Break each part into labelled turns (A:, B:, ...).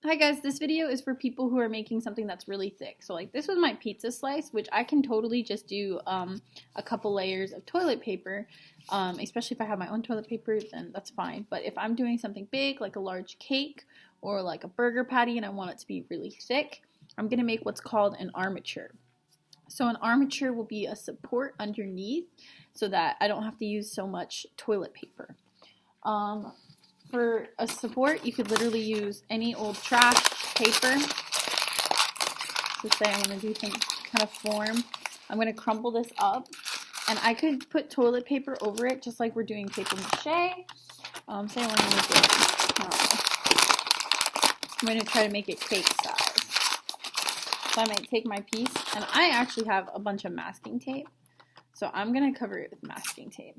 A: Hi guys, this video is for people who are making something that's really thick. So like this was my pizza slice, which I can totally just do a couple layers of toilet paper, especially if I have my own toilet paper, then that's fine. But if I'm doing something big, like a large cake or like a burger patty and I want it to be really thick, I'm going to make what's called an armature. So an armature will be a support underneath so that I don't have to use so much toilet paper. For a support, you could literally use any old trash paper. Let's say I'm going to do some kind of form. I'm going to crumble this up, and I could put toilet paper over it just like we're doing paper mache. Say I want to make it, I'm going to try to make it cake size. So I might take my piece, and I actually have a bunch of masking tape, so I'm going to cover it with masking tape.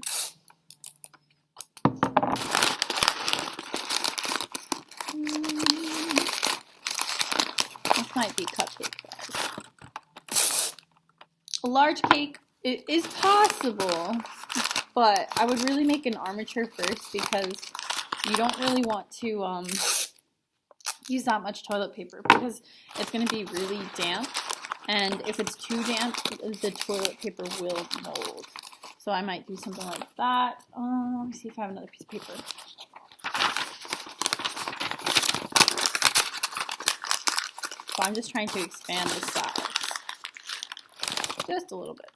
A: This might be cupcake size. A large cake, it is possible, but I would really make an armature first because you don't really want to use that much toilet paper because it's going to be really damp, and if it's too damp, the toilet paper will mold. So I might do something like that. Let me see if I have another piece of paper. So I'm just trying to expand the size just a little bit.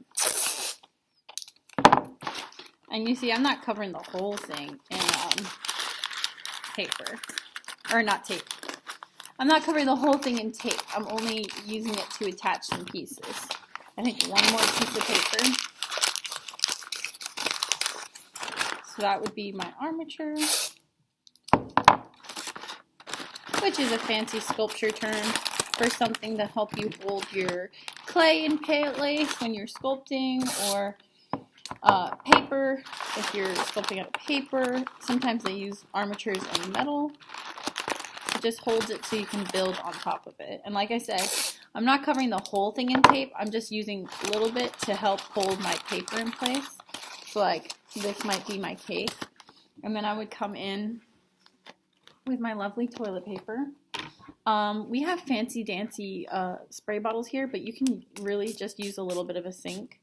A: And you see, I'm not covering the whole thing in paper, or not tape. I'm not covering the whole thing in tape. I'm only using it to attach some pieces. I think one more piece of paper. So that would be my armature, which is a fancy sculpture term for something to help you hold your clay in place when you're sculpting, or paper if you're sculpting out of paper. Sometimes they use armatures in metal. It just holds it so you can build on top of it. And like I said, I'm not covering the whole thing in tape. I'm just using a little bit to help hold my paper in place. So like this might be my cake. And then I would come in with my lovely toilet paper. We have fancy dancy spray bottles here, but you can really just use a little bit of a sink.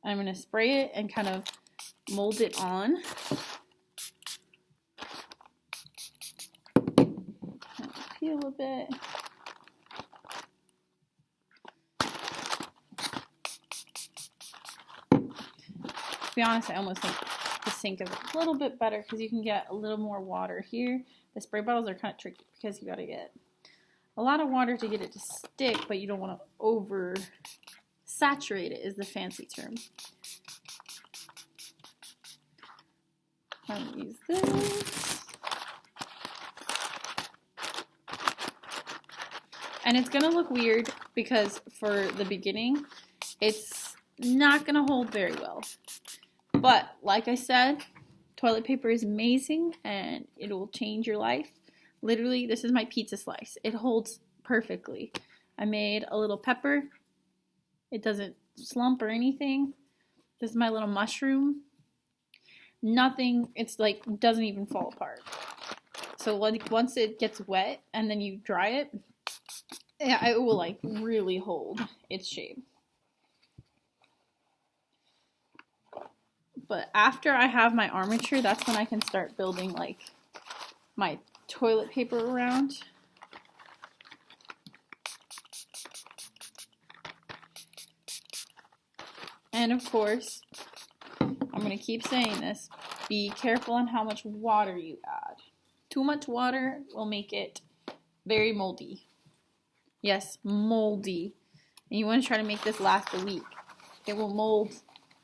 A: I'm going to spray it and kind of mold it on. Peel a bit. To be honest, I almost think the sink is a little bit better because you can get a little more water here. The spray bottles are kind of tricky because you got to get a lot of water to get it to stick, but you don't want to over saturate it, is the fancy term. I'm going to use this. And it's going to look weird because for the beginning, it's not going to hold very well. But like I said, toilet paper is amazing and it will change your life. Literally, this is my pizza slice. It holds perfectly. I made a little pepper. It doesn't slump or anything. This is my little mushroom. Nothing, it's like, doesn't even fall apart. So once it gets wet and then you dry it, yeah, it will like really hold its shape. But after I have my armature, that's when I can start building like my toilet paper around. And of course, I'm going to keep saying this, be careful on how much water you add. Too much water will make it very moldy. Yes, moldy. And you want to try to make this last a week. It will mold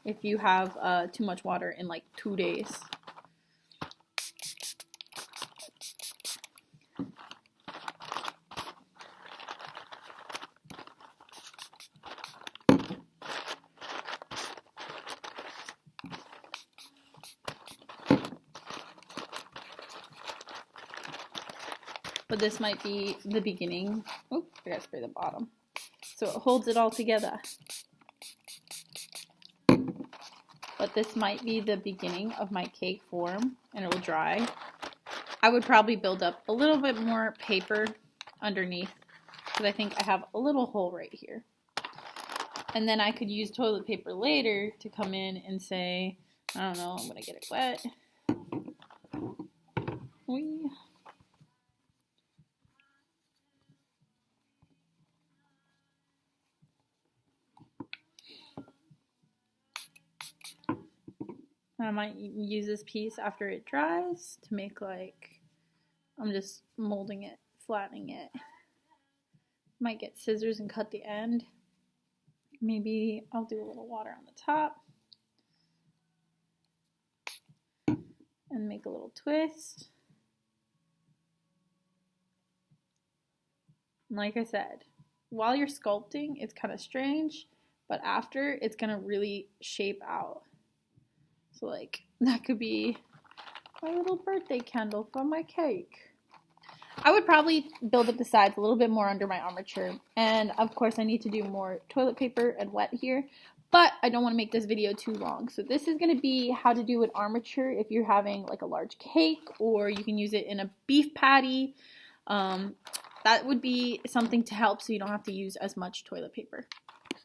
A: if you have too much water in like 2 days. But this might be the beginning. Oh, I gotta spray the bottom. So it holds it all together. But this might be the beginning of my cake form, and it will dry. I would probably build up a little bit more paper underneath because I think I have a little hole right here. And then I could use toilet paper later to come in and say, I don't know, I'm gonna get it wet. Whee. I might use this piece after it dries to make like, I'm just molding it, flattening it. Might get scissors and cut the end. Maybe I'll do a little water on the top. And make a little twist. And like I said, while you're sculpting, it's kind of strange, but after, it's gonna really shape out. So like, that could be my little birthday candle for my cake. I would probably build up the sides a little bit more under my armature. And of course I need to do more toilet paper and wet here. But I don't want to make this video too long. So this is going to be how to do an armature if you're having like a large cake, or you can use it in a beef patty. That would be something to help so you don't have to use as much toilet paper.